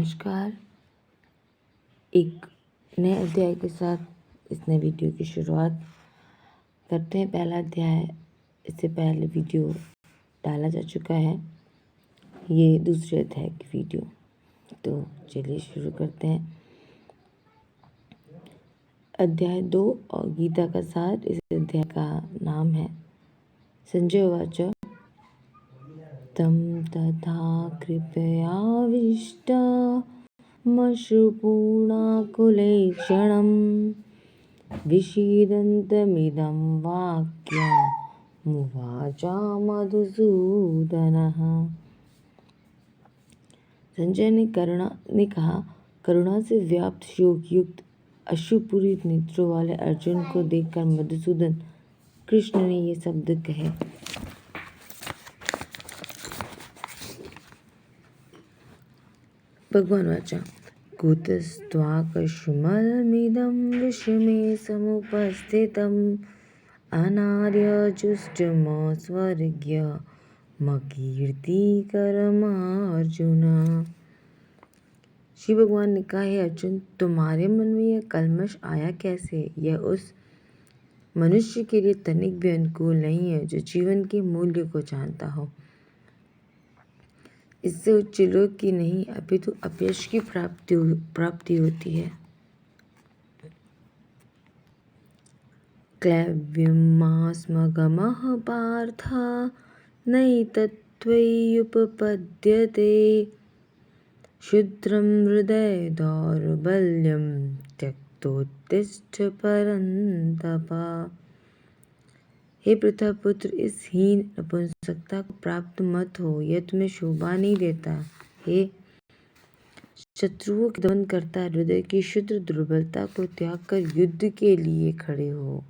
नमस्कार। एक नए अध्याय के साथ इस नए वीडियो की शुरुआत करते हैं। पहला अध्याय इससे पहले वीडियो डाला जा चुका है, ये दूसरे अध्याय की वीडियो। तो चलिए शुरू करते हैं। अध्याय 2 और गीता का सार। इस अध्याय का नाम है संजय उवाच तं तथा कृपयाविष्टमश्रुपूर्णाकुलेक्षणं विषीदन्तमिदं वाक्यमुवाच मधुसूदनः। संजय ने कहा, करुणा से व्याप्त शोक युक्त अश्रुपूरित नेत्रों वाले अर्जुन को देखकर मधुसूदन कृष्ण ने ये शब्द कहे। भगवान वाचा कुतस्त्वाकस्मलमिदं विषमे समुपस्थितम् अनार्यजुष्टमस्वर्ग्यमकीर्तिकरमर्जुन। श्री भगवान ने कहा, हे अर्जुन, तुम्हारे मन में यह कल्मश आया कैसे? यह उस मनुष्य के लिए तनिक भी अनुकूल नहीं है जो जीवन के मूल्य को जानता हो। इससे उच्च लोक की नहीं अपितु अपयश की प्राप्ति होती है। क्लैव्यमास्मगमः पार्थ नैतत्त्वय्युपपद्यते क्षुद्रं हृदय दौर्बल्यं त्यक्तोत्तिष्ठ परन्तप। हे पृथ्वीपुत्र, इस हीन नपुंसकता को प्राप्त मत हो, यह तुम्हें शोभा नहीं देता। हे शत्रुओं के दमन करता हृदय की क्षुद्र दुर्बलता को त्याग कर युद्ध के लिए खड़े हो।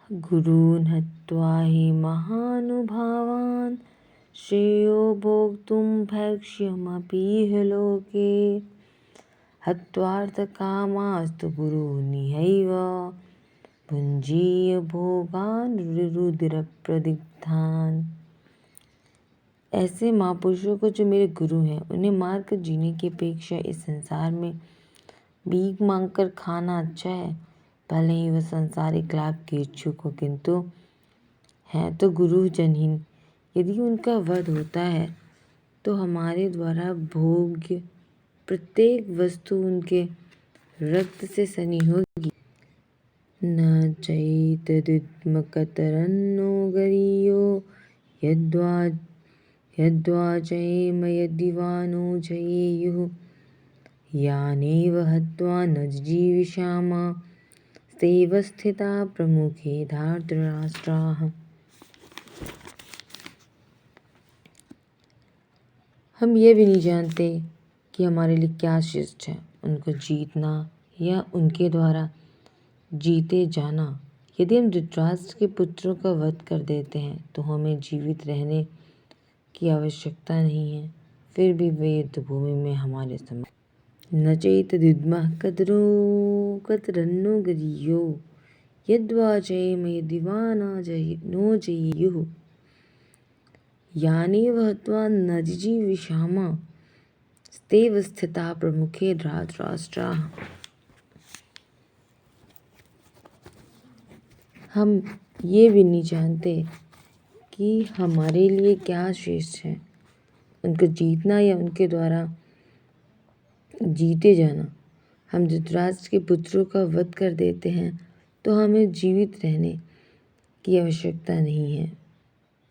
गुरून् हत्वा हि महानुभावान् श्रेयो भोक्तुं भैक्ष्यमपीह लोके हत्वार्थकामास्तु गुरूनिहैव भुञ्जीय भोगान् रुधिरप्रदिग्धान्। ऐसे महापुरुषों को जो मेरे गुरु हैं, उन्हें मार कर जीने की अपेक्षा इस संसार में भीख मांगकर खाना अच्छा है। भले ही वह सांसारिक लाभ के इच्छुक हो, किंतु हैं तो गुरु जनहीन। यदि उनका वध होता है तो हमारे द्वारा भोग्य प्रत्येक वस्तु उनके रक्त से सनी होगी। न चैतदुद्मकतरन्नो गरीयो यद्वा जयेम यदि वा नो जयेयुः यानेव हत्वा न जीविषाम स्तेव स्थिता प्रमुखे धार्तराष्ट्राः। हम ये भी नहीं जानते कि हमारे लिए क्या श्रेष्ठ है, उनको जीतना या उनके द्वारा जीते जाना। यदि हम धृतराष्ट्र के पुत्रों का वध कर देते हैं तो हमें जीवित रहने की आवश्यकता नहीं है, फिर भी वे युद्ध भूमि में हमारे समक्ष। न चैतदुद्मः कतरन्नो गरीयो यद्वा जयेम यदि वा नो जयेयुः यानेव हत्वा न जिजीविषाम स्तेव स्थिता प्रमुखे धार्तराष्ट्राः। हम ये भी नहीं जानते कि हमारे लिए क्या श्रेष्ठ है, उनको जीतना या उनके द्वारा जीते जाना। हम धृतराष्ट्र के पुत्रों का वध कर देते हैं तो हमें जीवित रहने की आवश्यकता नहीं है,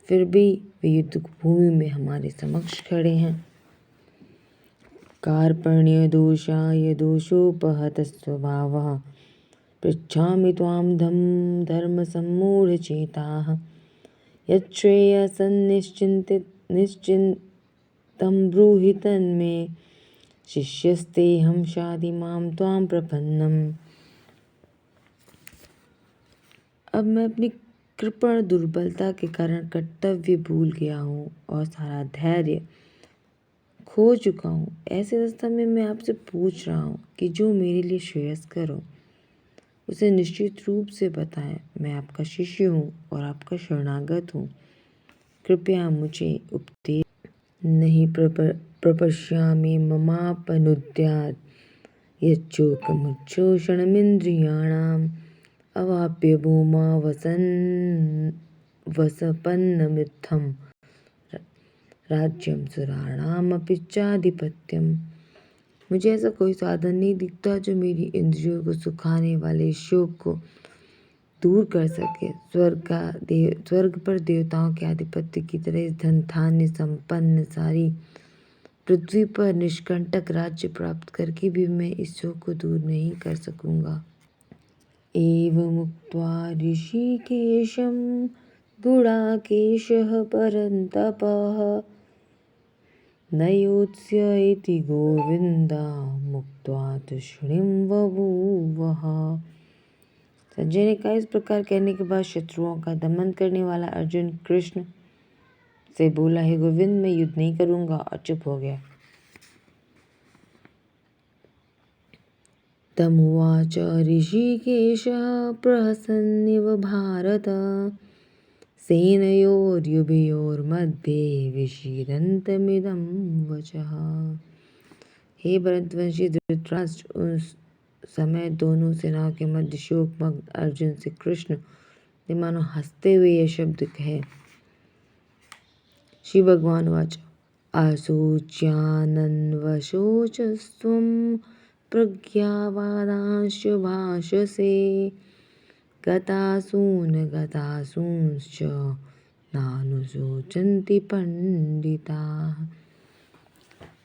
फिर भी वे युद्ध भूमि में हमारे समक्ष खड़े हैं। कार्पण्य दोषाय दोषोपहत स्वभावः पृच्छामि त्वां धर्मसम्मूढचेताः यच्छ्रेयसन्निश्चितं ब्रूहि तन्मे शिष्यस्तेऽहं शाधि मां त्वां प्रपन्नम्। अब मैं अपनी कृपण दुर्बलता के कारण कर्तव्य भूल गया हूँ और सारा धैर्य खो चुका हूँ। ऐसी अवस्था में मैं आपसे पूछ रहा हूँ कि जो मेरे लिए श्रेयस्कर हो उसे निश्चित रूप से बताएं। मैं आपका शिष्य हूँ और आपका शरणागत हूँ, कृपया मुझे उपदेश। नहि प्रपश्यामि ममापनुद्यात् यच्चोकमुच्छोषणमिन्द्रियाणाम् अवाप्य भूमा वसपन्नमित्थं राज्यं सुराणामपि चाधिपत्यम। मुझे ऐसा कोई साधन नहीं दिखता जो मेरी इंद्रियों को सुखाने वाले शोक को दूर कर सके। स्वर्ग पर देवताओं के आधिपत्य की तरह इस धन धान्य संपन्न सारी पृथ्वी पर निष्कंटक राज्य प्राप्त करके भी मैं इस शोक को दूर नहीं कर सकूंगा। एवमुक्त्वा ऋषिकेशं गुडाकेशः परन्तपः नयोत्स्य इति गोविंदा मुक्त्वा तूष्णीं बभूवः। संजय ने कहा, इस प्रकार कहने के बाद शत्रुओं का दमन करने वाला अर्जुन कृष्ण से बोला, हे गोविंद, मैं युद्ध नहीं करूंगा, और चुप हो गया। तमुवाच ऋषिकेशः प्रहसन्निव भारत सेनयोर्युभयोर्मध्ये विषीदन्तमिदं वचः। हे भरतवंशी धृतराष्ट्र, उस समय दोनों सेनाओं के मध्य शोकमग्न अर्जुन से कृष्ण ने मानो हंसते हुए यह शब्द कहे। श्री भगवान वाच अशोच्यानन्वशोचस्त्वं प्रज्ञावादांश्च भाषसे गतासूंश्च नानुशोचन्ति पंडिताः।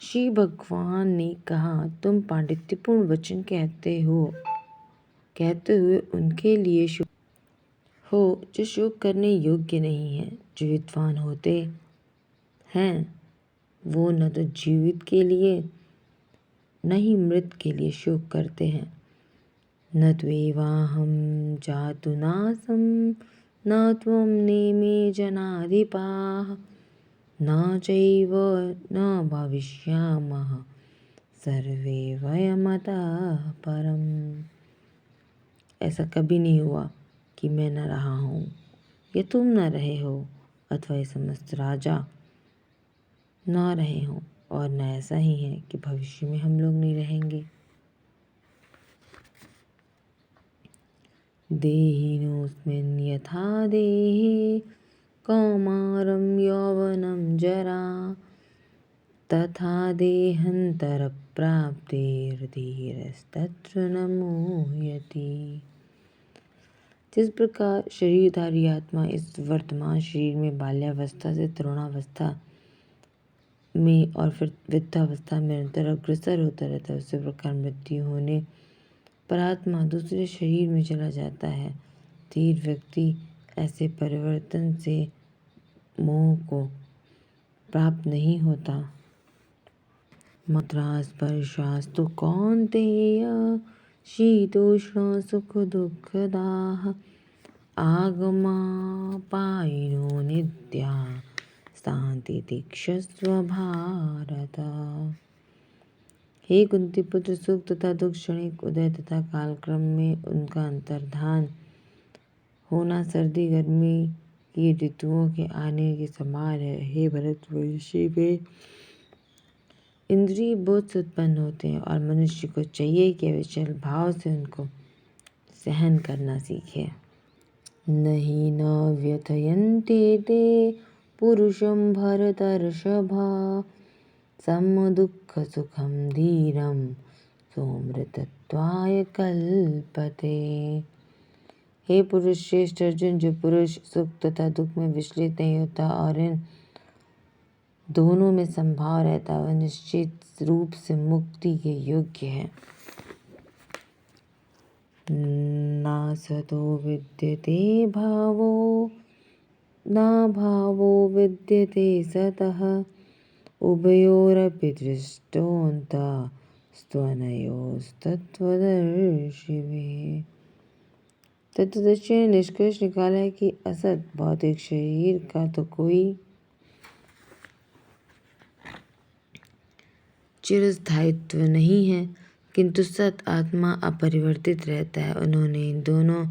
श्री भगवान ने कहा, तुम पांडित्यपूर्ण वचन कहते हुए उनके लिए शुभ हो जो शोक करने योग्य नहीं है। जो विद्वान होते हैं वो न तो जीवित के लिए न ही मृत के लिए शोक करते हैं। न त्वेवाहं जातु नासं न त्वं नेमे जनाधिपाः न चैव न भविष्यामः सर्वे वयमतः परम्। ऐसा कभी नहीं हुआ कि मैं न रहा हूँ या तुम न रहे हो, अथवा ये समस्त राजा न रहे हों, और न ऐसा ही है कि भविष्य में हम लोग नहीं रहेंगे। देहिनोऽस्मिन् यथा देहे कौमारं यौवनं जरा तथा देहान्तरप्राप्तिर्धीरस्तत्र न मुह्यति। जिस प्रकार शरीरधारी आत्मा इस वर्तमान शरीर में बाल्यावस्था से तरुणावस्था में और फिर वृद्धावस्था में निरंतर अग्रसर होता रहता है, उसी प्रकार मृत्यु होने पर आत्मा दूसरे शरीर में चला जाता है। धीर व्यक्ति ऐसे परिवर्तन से मोह को प्राप्त नहीं होता। मात्रा स्पर्शास्तु कौन्तेय शीतोष्ण सुख दुःखदाः आगमापायिनो नित्या शांति दीक्षस्व भारत। हे कुंती पुत्र, सुख तथा दुख क्षणिक उदय तथा कालक्रम में उनका अंतर्धान होना सर्दी गर्मी की ऋतुओं के आने के समान है। हे भरतवंशी, वे इंद्रिय बोध से उत्पन्न होते हैं और मनुष्य को चाहिए कि विचल भाव से उनको सहन करना सीखे। नहीं न व्यथयन्ते ते पुरुषं भरतर्षभा समदुःख सुखं धीरं सोमृतत्वाय कल्पते। हे पुरुष श्रेष्ठ अर्जुन, जो पुरुष सुख तथा दुख में विचलित नहीं होता और इन दोनों में संभाव रहता, वह निश्चित रूप से मुक्ति के योग्य है। ना सतो विद्यते भावो ना भावो विद्यते सतः उभयोरपि दृष्टोऽन्तः स्त्वनयोस्तत्त्वदर्शिभिः। तत्वदर्शी ने निष्कर्ष निकाला है कि असत भौतिक शरीर का तो कोई चिरस्थायित्व नहीं है, किंतु सत आत्मा अपरिवर्तित रहता है। उन्होंने इन दोनों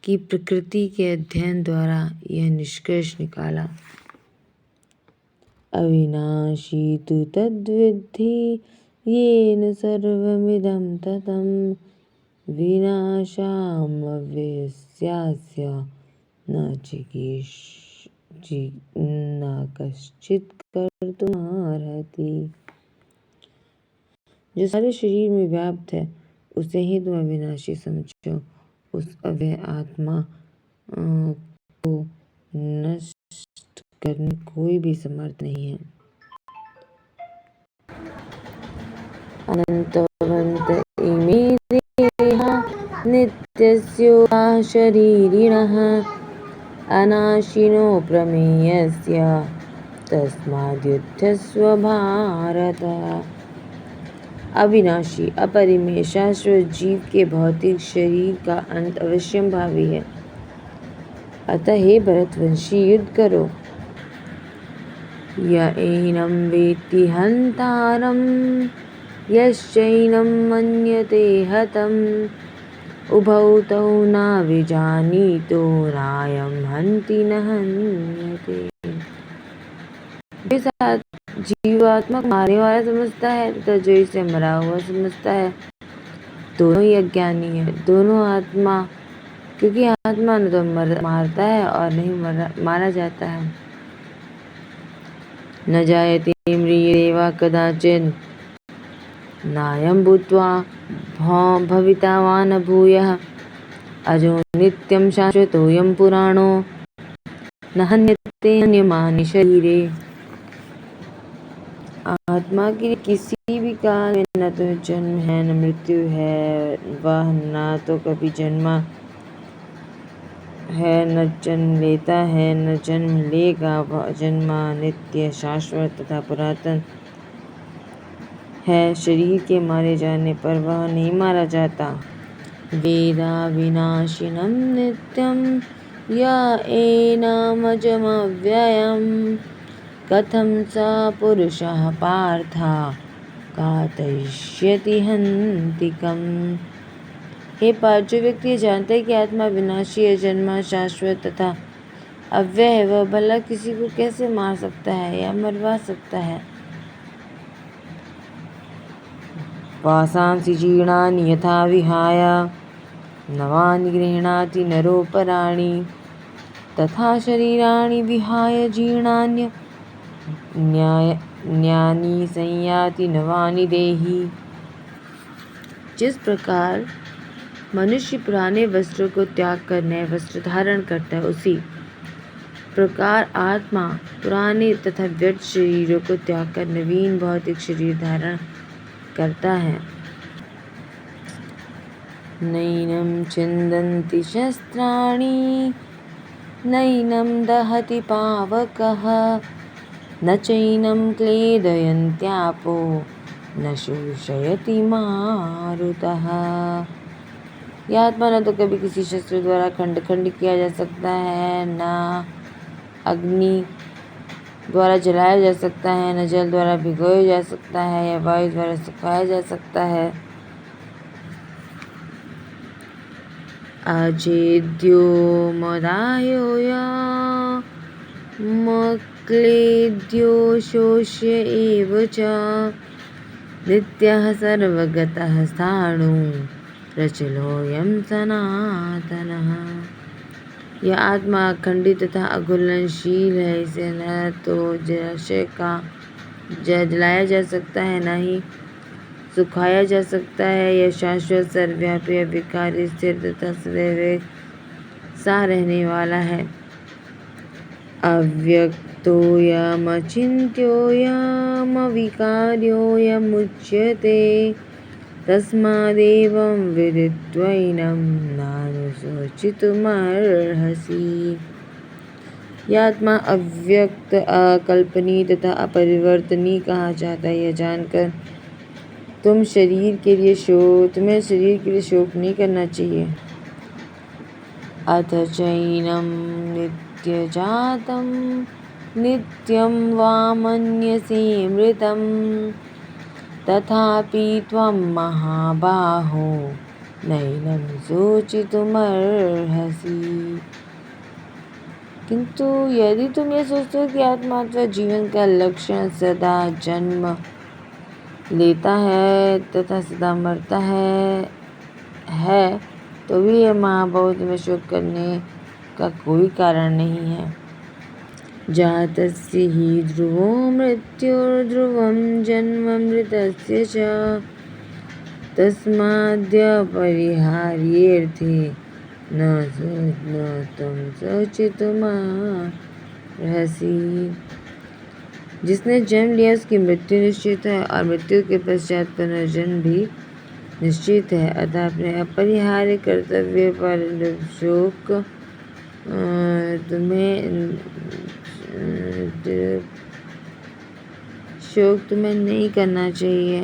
की प्रकृति के अध्ययन द्वारा यह निष्कर्ष निकाला। अविनाशी तु तद्विद्धि येन सर्वमिदं ततं विनाशामव्ययस्यास्य न कश्चित् कर्तुमर्हति। जो सारे शरीर में व्याप्त है उसे ही तुम अविनाशी समझो। उस अव्यय आत्मा को नष्ट करने कोई भी समर्थ नहीं है। अनन्तवन्त इमे देहा नित्यस्योगा शरीरिणः अनाशिनो प्रमेयस्य तस्माद्युध्यस्व भारत। अविनाशी अपरिमेय शाश्वत जीव के भौतिक शरीर का अंत अवश्यंभावी है। अतः हे भरतवंशी युद्ध करो। य एनं वेत्ति हन्तारं यश्चैनं मन्यते हतम् उभौ तौ न विजानीतो नायं हन्ति न हन्यते। जीवात्मा मारने वाला समझता है तथा जो इसे मरा हुआ समझता है, दोनों ही अज्ञानी है। दोनों आत्मा, क्योंकि आत्मा न तो मारता है और नहीं मारा जाता है। न जायते म्रियते वा कदाचित् नायं भूत्वा भविता वा न भूयः अजो नित्यं शाश्वतोऽयं पुराणो न हन्यते हन्यमाने शरीरे। आत्मा के किसी भी काल में न तो जन्म है न मृत्यु है। वह न तो कभी जन्मा है न जन्म लेता है न जन्म लेगा। वह जन्मा नित्य शाश्वत तथा पुरातन है। शरीर के मारे जाने पर वह नहीं मारा जाता। वेदा विनाशिनं नित्यं य एनमजमव्ययम् कथं स पुरुषः पार्थ घातयिष्यति हन्तिकम्। हे पार्थ, जो व्यक्ति जानता है कि आत्मा विनाशी है, जन्मा शाश्वत तथा अव्यय है, वह भला किसी को कैसे मार सकता है या मरवा सकता है। वासांसि जीर्णानि यथा विहाय नवानि गृह्णाति नरोपराणि तथा शरीराणि विहाय जीर्णान्य न्यानि संयाति नवानि देहि। जिस प्रकार मनुष्य पुराने वस्त्रों को त्याग कर नए वस्त्र धारण करता है, उसी प्रकार आत्मा पुराने तथा व्यर्थ शरीरों को त्याग कर नवीन भौतिक शरीर धारण करता है। नैनं छिन्दन्ति शस्त्राणि नैनं दहति पावकः न चैनं क्लेदयन्त्यापो न शोषयति मारुतः। यह आत्मा न तो कभी किसी शस्त्र द्वारा खंड खंड किया जा सकता है, न अग्नि द्वारा जलाया जा सकता है, न जल द्वारा भिगोया जा सकता है या वायु द्वारा सुखाया जा सकता है। अजेद्यो मदाह्यो मक्लेद्यो शोष्य एव च नित्यः सर्वगतः स्थाणु प्रचलोऽयं सनातनः। यह आत्मा अखंडित तथा अघुलनशील है। इसे न तो जलाशय का जलाया जा सकता है, न ही सुखाया जा सकता है। यह शाश्वत सर्वव्यापी अविकारी स्थिर तथा सदैव सा रहने वाला है। अव्यक्तोऽयमचिन्त्योऽयमविकार्योऽयमुच्यते तस्मादेवं विदित्वैनं नानुशोचितुमर्हसि। यह आत्मा अव्यक्त, अकल्पनीय तथा अपरिवर्तनीय कहा जाता है। यह जानकर तुम्हें शरीर के लिए शोक नहीं करना चाहिए। अथ चैनं नित्यजातं नित्यं वा मन्यसे मृतं तथापि त्वं महाबाहो नैनं शोचितुमर्हसि। किंतु यदि तुम ये सोचते हो कि आत्मा अथवा जीवन का लक्षण सदा जन्म लेता है तथा सदा मरता है तो भी यह महाबाहु तुम्हें शोक करने का कोई कारण नहीं है। जातस्य हि ध्रुवो मृत्युर्ध्रुवं जन्म मृतस्य च तस्माद्यपरिहार्येऽर्थे न त्वं शोचितुमर्हसि। जिसने जन्म लिया उसकी मृत्यु निश्चित है और मृत्यु के पश्चात पुनर्जन्म भी निश्चित है। अतः अपने अपरिहार्य कर्तव्य पर शोक तुम्हें नहीं करना चाहिए।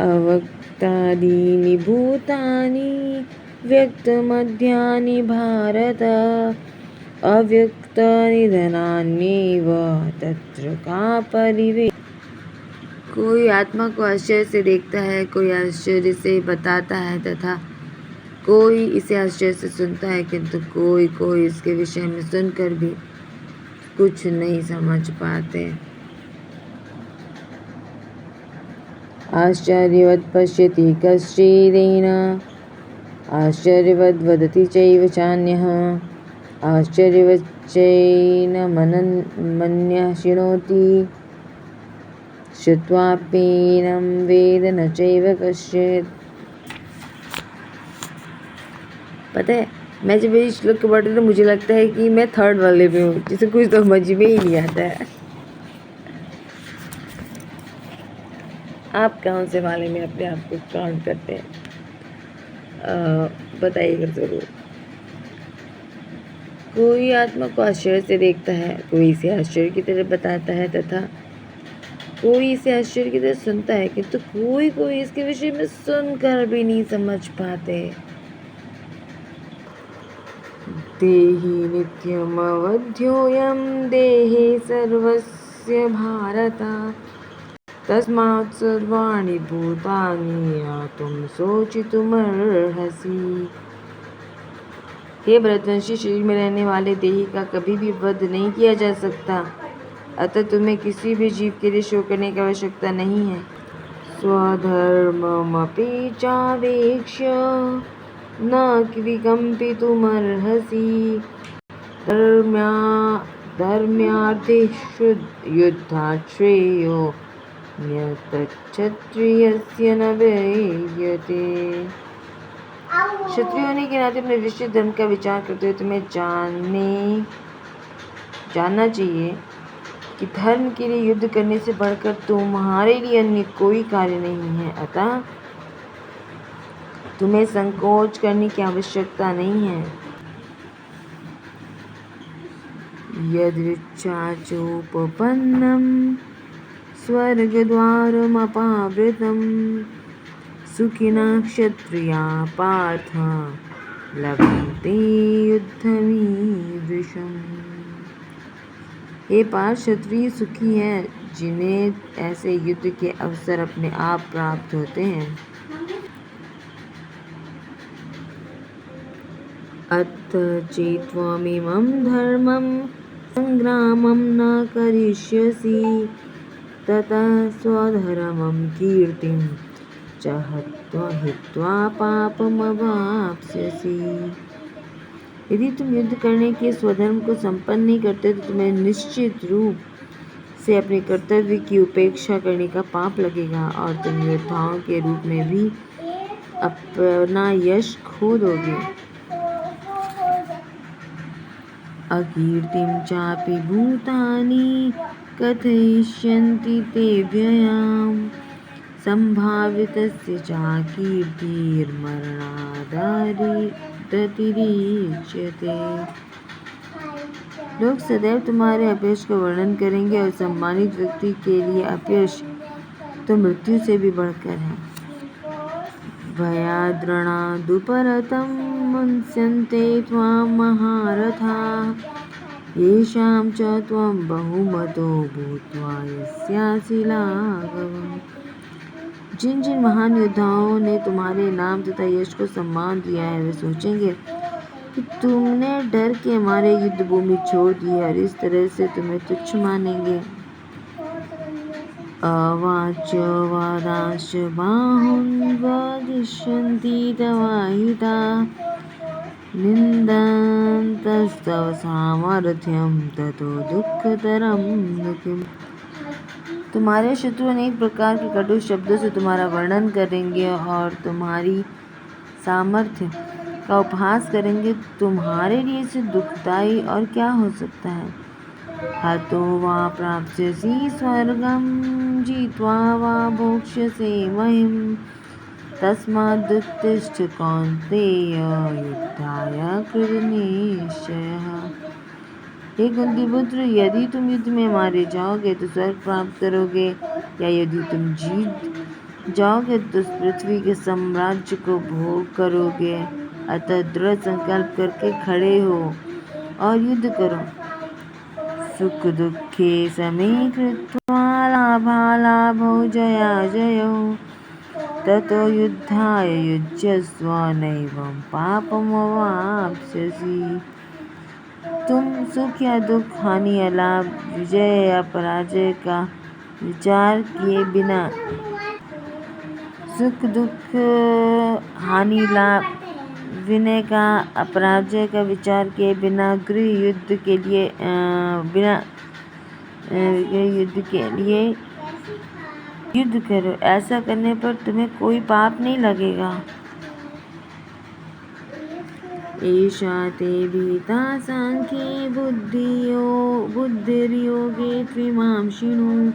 अव्यक्तादीनि भूतानि व्यक्तमध्यानि भारत अव्यक्तनिधनान्येव तत्र का परिवे। कोई आत्मा को आश्चर्य से देखता है, कोई आश्चर्य से बताता है तथा कोई इसे आश्चर्य से सुनता है, किंतु कोई इसके विषय में सुनकर भी कुछ नहीं समझ पाते। आश्चर्यवत् पश्यति कश्चिदेन आश्चर्यवद् वदति चैव चान्यः आश्चर्यवच्चैन मन्यः शृणोति श्रुत्वाप्येनं वेद न चैव कश्चित्। पता है, मैं जब ये श्लोक के पढ़ती हूँ तो मुझे लगता है कि मैं थर्ड वाले में हूँ, जिसे कुछ तो समझ में ही नहीं आता है। आप कौन से वाले में अपने आप को काउंट करते हैं, बताइएगा ज़रूर। कोई आत्मा को आश्चर्य से देखता है, कोई इसे आश्चर्य की तरह बताता है तथा कोई इसे आश्चर्य की तरह सुनता है, किंतु कोई इसके विषय में सुनकर भी नहीं समझ पाते। देहि नित्यमवध्योऽयं देहे सर्वस्य भारत तस्मात् सर्वाणि भूतानि यातुं शोचितुमर्हसि। हे भरतवंशी, शरीर में रहने वाले देही का कभी भी वध नहीं किया जा सकता, अतः तुम्हें किसी भी जीव के लिए शोक करने की आवश्यकता नहीं है। स्वधर्ममपि चावेक्ष्य न विकम्पितुमर्हसि धर्म्यार्थे युद्धात् श्रेयो न्यतक्षत्रियस्य न विद्यते। क्षत्रिय होने के नाते अपने विशिष्ट धर्म का विचार करते हुए तुम्हें जानना चाहिए कि धर्म के लिए युद्ध करने से बढ़कर तुम्हारे लिए अन्य कोई कार्य नहीं है। अतः तुम्हें संकोच करने की आवश्यकता नहीं है। यदृच्छाचोपपन्नं स्वर्गद्वारमपावृतं सुखिनः क्षत्रियाः पार्थ लभन्ते युद्धमीदृशम्। हे पार्थ, क्षत्रिय सुखी हैं जिन्हें ऐसे युद्ध के अवसर अपने आप प्राप्त होते हैं। अथ चेत्त्वमिमं धर्मं संग्रामं न करिष्यसि ततः स्वधर्मं कीर्तिं च हित्वा पापमवाप्स्यसि। यदि तुम युद्ध करने के स्वधर्म को संपन्न नहीं करते तो तुम्हें निश्चित रूप से अपने कर्तव्य की उपेक्षा करने का पाप लगेगा और तुम योद्धाओं के रूप में भी अपना यश खो दोगे। अकीर्तिं चापि भूतानि कथयिष्यन्ति ते व्ययाम् संभावितस्य चाकीर्तिर्मरणादतिरिच्यते। लोग सदैव तुम्हारे अपयश का वर्णन करेंगे और सम्मानित व्यक्ति के लिए अपयश तो मृत्यु से भी बढ़कर है। भयाद्रणादुपरतं मुंस्यन्ते त्वां महारथाः येषां च त्वं बहुमतो भूत्वा यस्यासि लाघवम्। जिन महान योद्धाओं ने तुम्हारे नाम तथा यश को सम्मान दिया है, वे सोचेंगे कि तुमने डर के मारे युद्ध भूमि छोड़ दी है और इस तरह से तुम्हें तुच्छ मानेंगे। अवाच वादाश्च बाहुन् वदिष्यन्ति तवाहिता निन्दन्तस्तव सामर्थ्यं ततो दुःखतरं नु किम्। तुम्हारे शत्रु अनेक प्रकार के कटु शब्दों से तुम्हारा वर्णन करेंगे और तुम्हारी सामर्थ्य का उपहास करेंगे। तुम्हारे लिए इसे दुखदायी और क्या हो सकता है। हतो वा प्राप्स्यसि स्वर्गं जित्वा वा भोक्ष्यसे महिम् तस्मादुत्तिष्ठ कौन्तेय युद्धाय कृतनिश्चयः। हे कुंती पुत्र, यदि तुम युद्ध में मारे जाओगे तो स्वर्ग प्राप्त करोगे, या यदि तुम जीत जाओगे तो पृथ्वी के साम्राज्य को भोग करोगे। अतः दृढ़ संकल्प करके खड़े हो और युद्ध करो। सुख दुखे समे कृत्वा लाभालाभौ जयाजयौ ततो युद्धाय युज्यस्व नैवं पापमवाप्स्यसि। तुम सुख या दुख, हानि या लाभ, विजय या पराजय का विचार किए बिना सुख दुख हानि लाभ विनय का अपराजय का विचार किए बिना गृह युद्ध के लिए युद्ध करो। ऐसा करने पर तुम्हें कोई पाप नहीं लगेगा। एषा ते भीता सांख्ये बुद्धिर्योगे त्विमां शृणु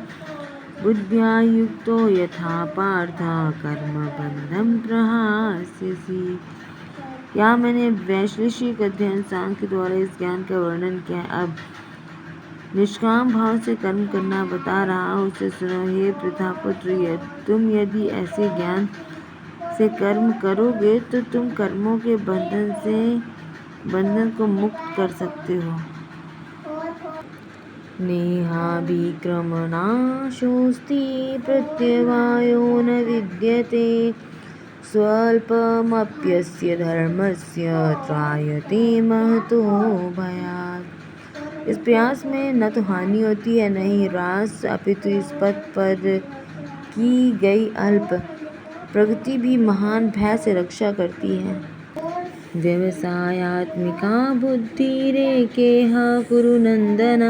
बुद्ध्या युक्तो यथा पार्थ कर्मबन्धं प्रहास्यसि। यहाँ मैंने वैश्लेषिक अध्ययन सांख्य द्वारा इस ज्ञान का वर्णन किया। अब निष्काम भाव से कर्म करना बता रहा हूँ, उसे सुनो। हे प्रथापुत्र, तुम यदि ऐसे ज्ञान से कर्म करोगे तो तुम कर्मों के बंधन को मुक्त कर सकते हो। नेहाभिक्रमनाशोऽस्ति प्रत्यवायो न विद्यते स्वल्पमप्यस्य धर्मस्य त्रायते महतो भयात्। इस प्रयास में न तो हानि होती है न ही ह्रास, अपितु इस पथ पर की गई अल्प प्रगति भी महान भय से रक्षा करती है। व्यवसायात्मिका बुद्धिरेकेह कुरु नन्दन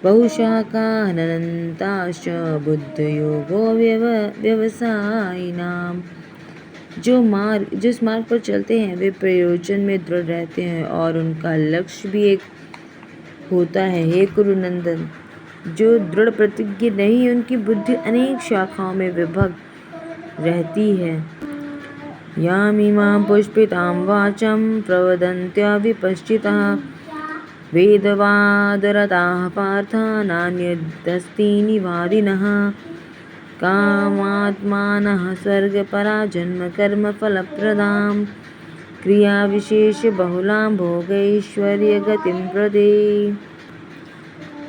बहुशाखानन्ताश्च बुद्धयोगो व्यवसायिनाम्। जिस मार्ग पर चलते हैं वे प्रयोजन में दृढ़ रहते हैं और उनका लक्ष्य भी एक होता है। हे कुरुनंदन, जो दृढ़ प्रतिज्ञ नहीं, उनकी बुद्धि अनेक शाखाओं में विभक्त रहती है। यामिमां पुष्पितां वाचं प्रवदन्त्य विपश्चितः वेदवादरताः पार्थ नान्यदस्ति निवारिणः कामात्मानः स्वर्गपरा जन्म कर्म फलप्रदां क्रिया विशेष बहुलां भोगैश्वर्य गतिं प्रदे।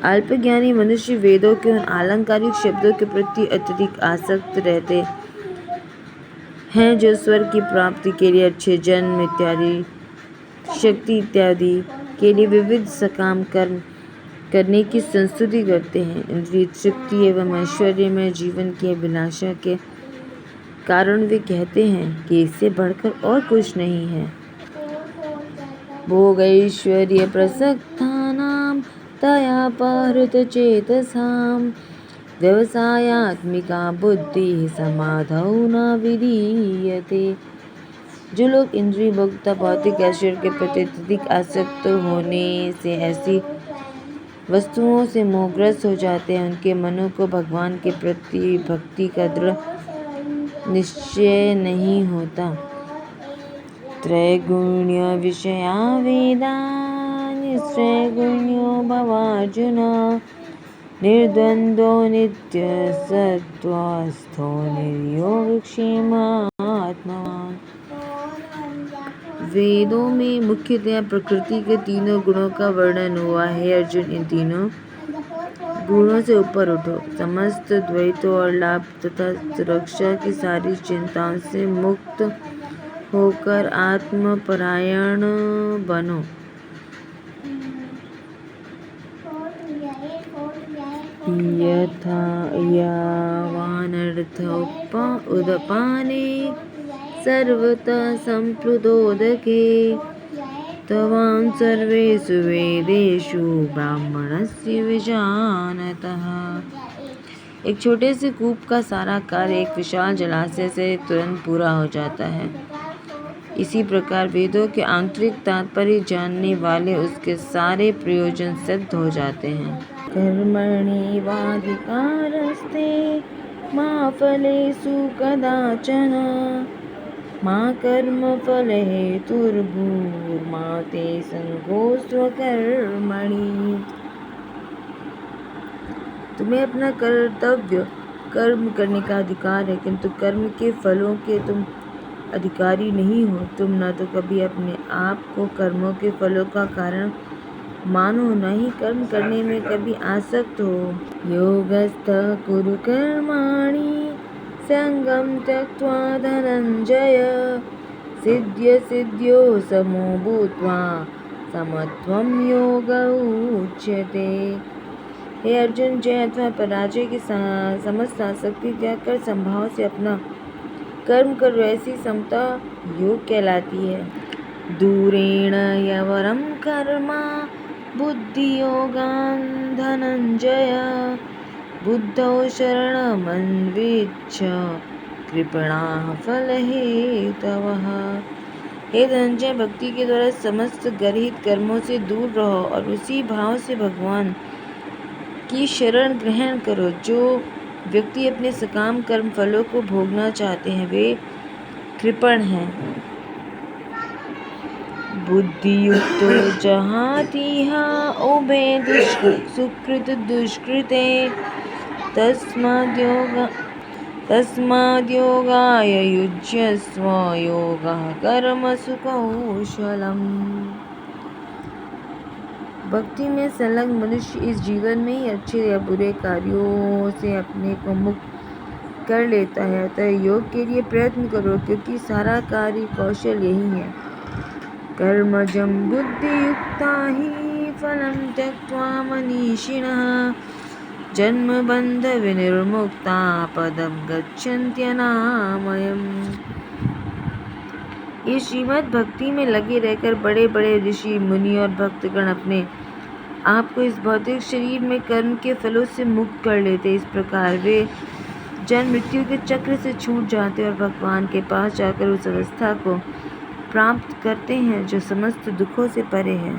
अल्पज्ञानी मनुष्य वेदों के उन आलंकारिक शब्दों के प्रति अत्यधिक आसक्त रहते हैं जो स्वर्ग की प्राप्ति के लिए, अच्छे जन्म इत्यादि, शक्ति इत्यादि के लिए विविध सकाम कर्म करने की संस्तुति करते हैं। इंद्रिय तृप्ति एवं ऐश्वर्य में जीवन की अभिलाषा के कारण वे कहते हैं कि इससे बढ़कर और कुछ नहीं है। भोगैश्वर्य प्रसक्तानां तया पहृत चेतसां व्यवसायात्मिका बुद्धि समाधौ न विधीयते। जो लोग इंद्रिय भोक्ता भौतिक ऐश्वर्य के प्रति अत्यधिक आसक्त होने से ऐसी वस्तुओं से मोहग्रस्त हो जाते हैं, उनके मनों को भगवान के प्रति भक्ति का दृढ़ निश्चय नहीं होता। त्रैगुण्य विषया वेदा निस्त्रैगुण्यो भवार्जुन निर्द्वन्द्वो नित्यसत्त्वस्थो निर्योगक्षेमात्मवान्। वेदों में मुख्यतया प्रकृति के तीनों गुणों का वर्णन हुआ है। अर्जुन, इन तीनों गुणों से ऊपर उठो, समस्त द्वैतों और लाभ तथा सुरक्षा की सारी चिंताओं से मुक्त होकर आत्मपरायण बनो। यथा यावानर्थ उदपाने सर्वतः संप्लुतोदके तवां सर्वेषु वेदेषु ब्राह्मणस्य विजानतः। एक छोटे से कूप का सारा कार्य एक विशाल जलाशय से तुरंत पूरा हो जाता है। इसी प्रकार वेदों के आंतरिक तात्पर्य जानने वाले उसके सारे प्रयोजन सिद्ध हो जाते हैं। कर्मणि वाधिकारस्ते मा फलेषु कदाचन मा कर्मफल हेतुर्भूर्मा ते संगोऽस्त्वकर्मणि। तुम्हें अपना कर्तव्य कर्म करने का अधिकार है, किंतु कर्म के फलों के तुम अधिकारी नहीं हो। तुम न तो कभी अपने आप को कर्मों के फलों का कारण मानो, न ही कर्म करने में कभी आसक्त हो। योगस्थः कुरु कर्माणि संगं त्यक्त्वा धनंजय सिद्ध्य सिद्ध्यो समो भूत्वा समत्वं योग उच्यते। हे अर्जुन, जय अथवा पराजय की समस्त आसक्ति त्याग कर संभाव से अपना कर्म कर, ऐसी समता योग कहलाती है। दूरेण यवरं कर्म बुद्धियोगान् धनंजय बुद्धौ शरणमन्विच्छ कृपणाः फलहेतवः। हे धनंजय, भक्ति के द्वारा समस्त गर्हित कर्मों से दूर रहो और उसी भाव से भगवान की शरण ग्रहण करो। जो व्यक्ति अपने सकाम कर्म फलों को भोगना चाहते हैं वे कृपण हैं। बुद्धियुक्तो जहातीह उभे सुकृत दुष्कृते तस्माद्योगाय युज्यस्व योगः कर्मसु कौशलम्। भक्ति में संलग्न मनुष्य इस जीवन में ही अच्छे या बुरे कार्यों से अपने को मुक्त कर लेता है। अतः योग के लिए प्रयत्न करो, क्योंकि सारा कार्य कौशल यही है। कर्मजं बुद्धियुक्ता हि फलं त्यक्त्वा मनीषिणः जन्मबन्ध विनिर्मुक्ता पदं गच्छन्त्यनामयम्। इस श्रीमद् भक्ति में लगे रहकर बड़े बड़े ऋषि मुनि और भक्तगण अपने आप को इस भौतिक शरीर में कर्म के फलों से मुक्त कर लेते। इस प्रकार वे जन्म मृत्यु के चक्र से छूट जाते और भगवान के पास जाकर उस अवस्था को प्राप्त करते हैं जो समस्त दुखों से परे है।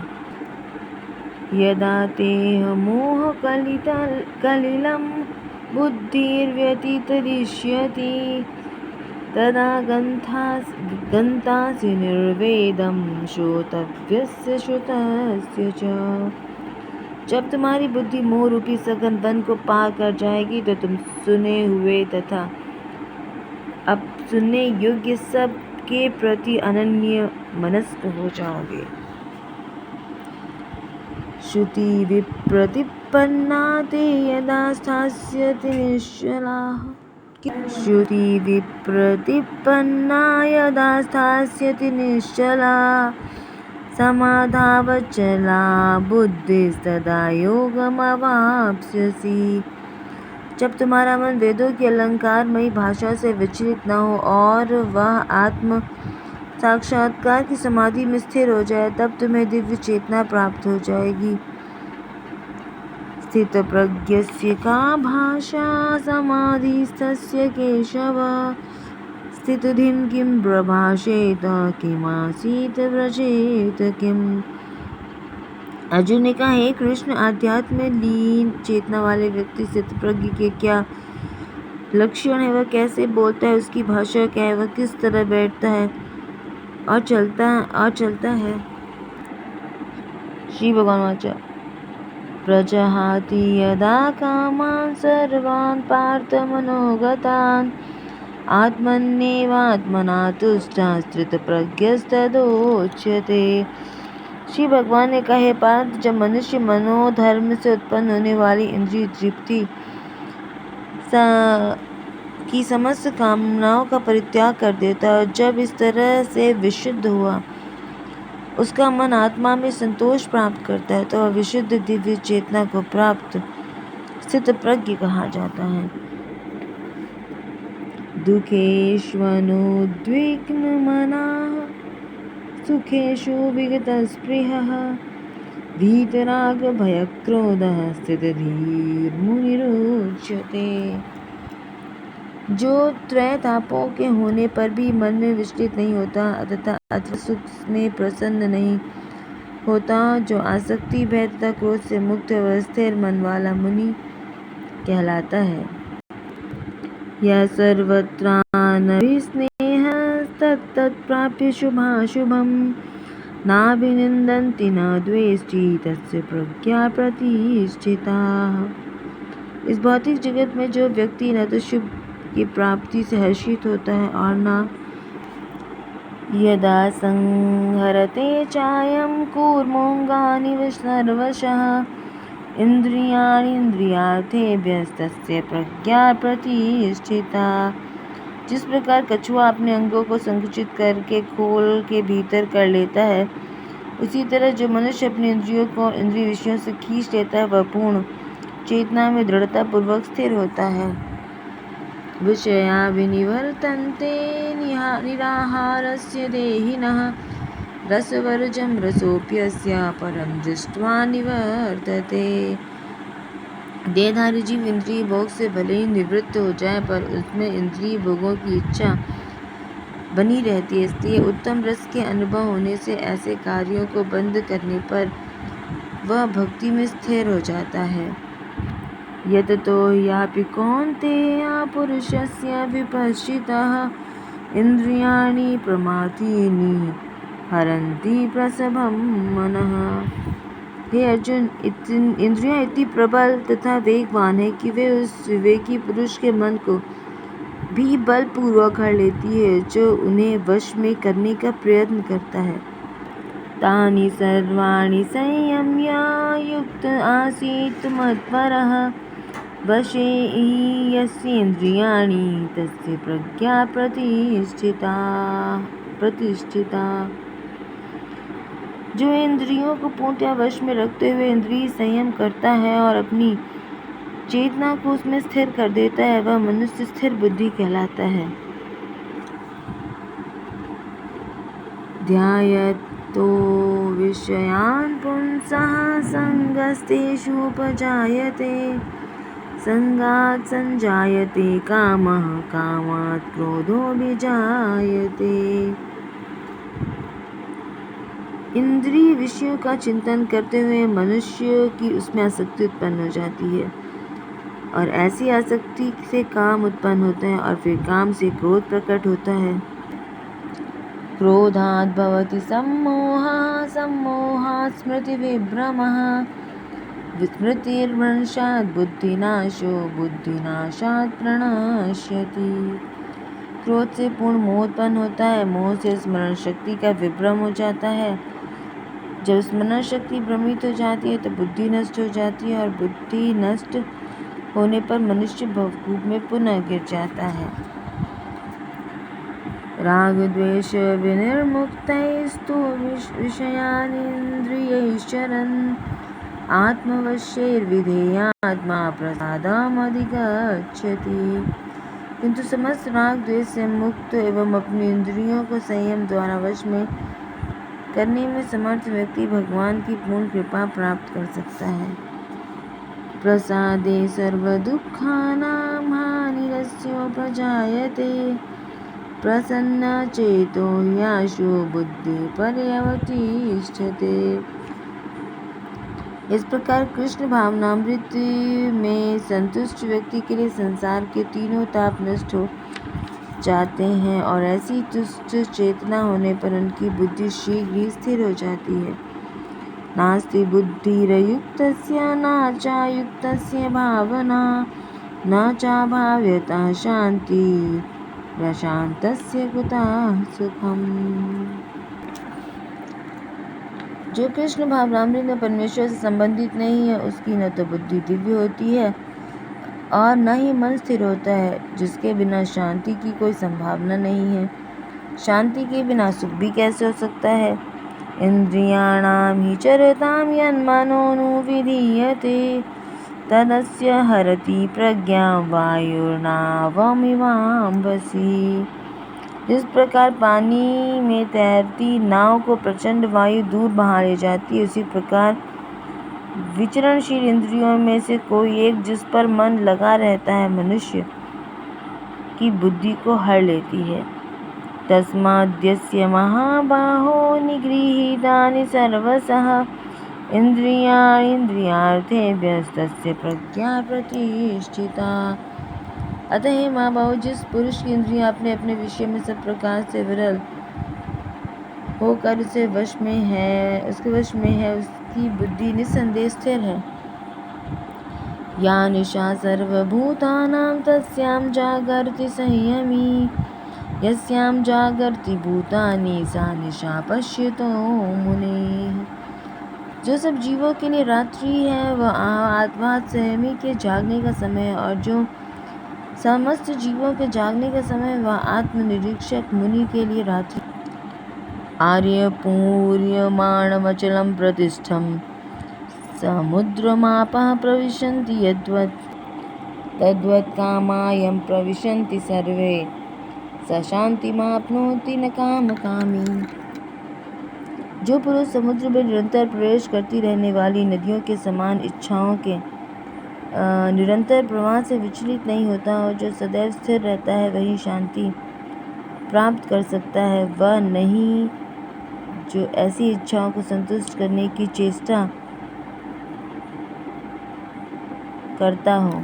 यदा तेह मोह कलिलं बुद्धिर्व्यतितरिष्यति तदा गन्तासि निर्वेदं श्रोतव्यस्य श्रुतस्य च। जब तुम्हारी बुद्धि मोह रूपी सघन वन को पार कर जाएगी तो तुम सुने हुए तथा अब सुनने योग्य सब के प्रति अनन्य मनस्क हो जाओगे। श्रुति विप्रतिपन्ना ते यदा स्थास्यति निश्चलाः श्रुति विप्रतिपन्ना यदा स्थास्यति निश्चला समाधावचला बुद्धिस्तदा योगमवाप्स्यसि। जब तुम्हारा मन वेदों की अलंकारमयी भाषा से विचलित न हो और वह आत्म साक्षात्कार की समाधि में स्थिर हो जाए, तब तुम्हें दिव्य चेतना प्राप्त हो जाएगी। स्थित प्रज्ञस्य का भाषा समाधिस्थस्य केशव स्थितधिं किं प्रभाषेत किमासीत व्रजेत किम्। अर्जुन ने कहा, हे कृष्ण, आध्यात्म में लीन चेतना वाले व्यक्ति स्थितप्रज्ञ के क्या लक्षण है? वह कैसे बोलता है? उसकी भाषा क्या है? वह किस तरह बैठता है और चलता है? श्री भगवान वाचा प्रजहाति यदा कामान् सर्वान् पार्थ मनोगतान् आत्मन्येवात्मना तुष्टः स्थितप्रज्ञस्तदोच्यते। श्री भगवान ने कहा, पार्थ, जब मनुष्य मनोधर्म से उत्पन्न होने वाली इंद्रिय तृप्ति की समस्त कामनाओं का परित्याग कर देता है और जब इस तरह से विशुद्ध हुआ उसका मन आत्मा में संतोष प्राप्त करता है तो वह विशुद्ध दिव्य चेतना को प्राप्त स्थित प्रज्ञ कहा जाता है। दुःखेष्वनुद्विग्नमनाः सुखेषु विगतस्पृहः वीतरागभयक्रोधः स्थितधीर्मुनिरुच्यते। जो त्रय तापों के होने पर भी मन में विचलित नहीं होता तथा अथवा सुख में प्रसन्न नहीं होता, जो आसक्ति भय तथा क्रोध से मुक्त व स्थिर मन वाला मुनि कहलाता है। यह सर्वत्रानभिस्नेहस्तत्प्राप्य शुभाशुभं नाभिनिन्दन्ति न द्वेष्टि तस्य प्रज्ञा प्रतिष्ठिता। इस भौतिक जगत में जो व्यक्ति न तो शुभ की प्राप्ति से हर्षित होता है और न यदा संहरते चायं कूर्मोऽङ्गानि सर्वशः इंद्रियार्थेभ्यस्तस्य प्रज्ञा प्रतिष्ठिता। जिस प्रकार कछुआ अपने अंगों को संकुचित करके खोल के भीतर कर लेता है, उसी तरह जो मनुष्य अपने इंद्रियों को इंद्रिय विषयों से खींच लेता है वह पूर्ण चेतना में दृढ़ता पूर्वक स्थिर होता है। विषया विनिवर्तन्ते निराहारस्य देहिनः रसवर्जं रसोऽप्यस्य परं दृष्ट्वा निवर्तते। देहधारी जीव इंद्रिय भोग से भले ही निवृत्त हो जाए पर उसमें इंद्रिय भोगों की इच्छा बनी रहती है, इसलिए उत्तम रस के अनुभव होने से ऐसे कार्यों को बंद करने पर वह भक्ति में स्थिर हो जाता है। यततो यापि कौन्तेय पुरुषस्य विपश्चितः इंद्रियाणि प्रमाथीनि हरन्ति प्रसभं मनः। हे अर्जुन, इंद्रियां इतनी प्रबल तथा वेगवान है कि वे उस विवेकी पुरुष के मन को भी बलपूर्वक हर लेती है जो उन्हें वश में करने का प्रयत्न करता है। तानि सर्वाणि संयम्य युक्त आसीत् मत्परः वशे हि यस्येन्द्रियाणि तस्य प्रज्ञा प्रतिष्ठिता। जो इंद्रियों को पूर्णतः वश में रखते हुए इंद्रिय संयम करता है और अपनी चेतना को उसमें स्थिर कर देता है वह मनुष्य स्थिर बुद्धि कहलाता है। ध्यायतो विषयान् पुंसः संगस्तेषुपजायते संगात् संजायते कामः कामात् क्रोधोऽभिजायते। इंद्रिय विषयों का चिंतन करते हुए मनुष्य की उसमें आसक्ति उत्पन्न हो जाती है और ऐसी आसक्ति से काम उत्पन्न होता है और फिर काम से क्रोध प्रकट होता है। क्रोधात् भवति सम्मोहः सम्मोहात् स्मृतिविभ्रमः विस्मृतिर्भ्रंशात् बुद्धिनाशो बुद्धिनाशात् प्रणश्यति। क्रोध से पूर्ण मोह उत्पन्न होता है, मोह से स्मरण शक्ति का विभ्रम हो जाता है। जब स्मरण शक्ति भ्रमित हो जाती है तो बुद्धि नष्ट हो जाती है और बुद्धि नष्ट होने पर मनुष्य भवकूप में पुनः गिर जाता है। राग द्वेष विनिर्मुक्तैस्तु विषयानिन्द्रियैश्चरन् आत्मवश्यैर्विधेयात्मा प्रसादमधिगच्छति। किंतु समस्त राग द्वेष से मुक्त एवं अपनी इंद्रियों को संयम द्वारा वश में करने में समर्थ व्यक्ति भगवान की पूर्ण कृपा प्राप्त कर सकता है। प्रसादे सर्वदुःखानां हानिरस्योपजायते प्रसन्नचेतो ह्याशो बुद्धिपर्यवतिष्ठते। इस प्रकार कृष्ण भावनामृत में संतुष्ट व्यक्ति के लिए संसार के तीनों ताप नष्ट हो जाते हैं और ऐसी तुष्ट चेतना होने पर उनकी बुद्धि शीघ्र ही स्थिर हो जाती है। नास्ति बुद्धिरयुक्तस्य न चायुक्तस्य भावना न चाभाव्यता शांति प्रशांतस्य कुतः सुखम। जो कृष्ण भावनामृत में परमेश्वर से संबंधित नहीं है उसकी न तो बुद्धि दिव्य होती है और न ही मन स्थिर होता है, जिसके बिना शांति की कोई संभावना नहीं है। शांति के बिना सुख भी कैसे हो सकता है। इंद्रियाणाम ही चरताम यन्मनोनुविधीयते तदस्य हरति प्रज्ञां वायुर्नावमिवाम्भसि। जिस प्रकार पानी में तैरती नाव को प्रचंड वायु दूर बहा ले जाती है, उसी प्रकार विचरणशील इंद्रियों में से कोई एक जिस पर मन लगा रहता है, मनुष्य की बुद्धि को हर लेती है। तस्माद्यस्य महाबाहो निगृहीतानि सर्वशः इंद्रियार्थेभ्यस्तस्य प्रज्ञा प्रतिष्ठिता। अतः हे महाबाहो, जिस पुरुष की इंद्रियां अपने अपने विषय में सब प्रकार से विरल होकर उसके वश में है, उसकी बुद्धि निस्संदेह स्थिर है। या निशा सर्वभूतानां तस्यां जागर्ति संयमी यस्यां जागर्ति भूतानि सा निशा पश्यतो मुनेः। जो सब जीवों के लिए रात्रि है वह आत्मा संयमी के जागने का समय है, और जो समस्त जीवों के जागने का समय वह आत्मनिरीक्षक मुनि के लिए रात्रि। आर्यपूर्यमाणमचलं प्रतिष्ठं समुद्रमापः प्रविशन्ति यद्वत् तद्वत् कामायं प्रविशन्ति सर्वे स शान्तिमाप्नोति न कामकामी। जो पुरुष समुद्र में निरंतर प्रवेश करती रहने वाली नदियों के समान इच्छाओं के निरंतर प्रवाह से विचलित नहीं होता और जो सदैव स्थिर रहता है, वही शांति प्राप्त कर सकता है। वह नहीं जो ऐसी इच्छाओं को संतुष्ट करने की चेष्टा करता हो।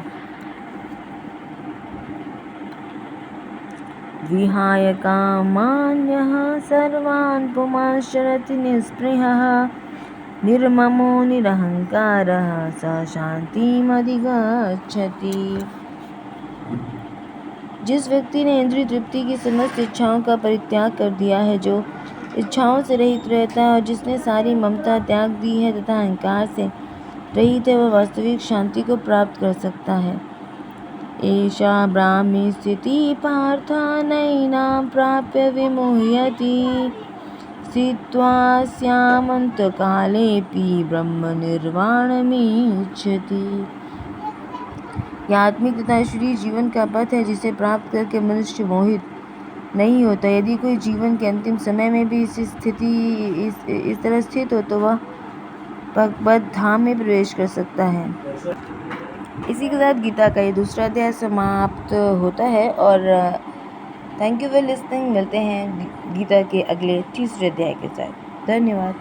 विहाय कामान्यः सर्वान् पुमांश्चरति निःस्पृहः निर्ममो निरहंकारः स शांतिमधिगच्छति। जिस व्यक्ति ने इंद्रिय तृप्ति की समस्त इच्छाओं का परित्याग कर दिया है, जो इच्छाओं से रहित रहता है और जिसने सारी ममता त्याग दी है तथा अहंकार से रहित है, वह वास्तविक शांति को प्राप्त कर सकता है। एषा ब्राह्मी स्थितिः पार्थ नैनां प्राप्य विमुह्यति स्थित्वा स्यामन्तकालेऽपि ब्रह्मनिर्वाणमिच्छति। यह आत्मिक तथा ईश्वरीय जीवन का पथ है, जिसे प्राप्त करके मनुष्य मोहित नहीं होता। यदि कोई जीवन के अंतिम समय में भी इस तरह स्थित हो तो वह भगवत धाम में प्रवेश कर सकता है। इसी के साथ गीता का ये दूसरा अध्याय समाप्त होता है और थैंक यू फॉर लिसनिंग। मिलते हैं गीता के अगले तीसरे अध्याय के साथ। धन्यवाद।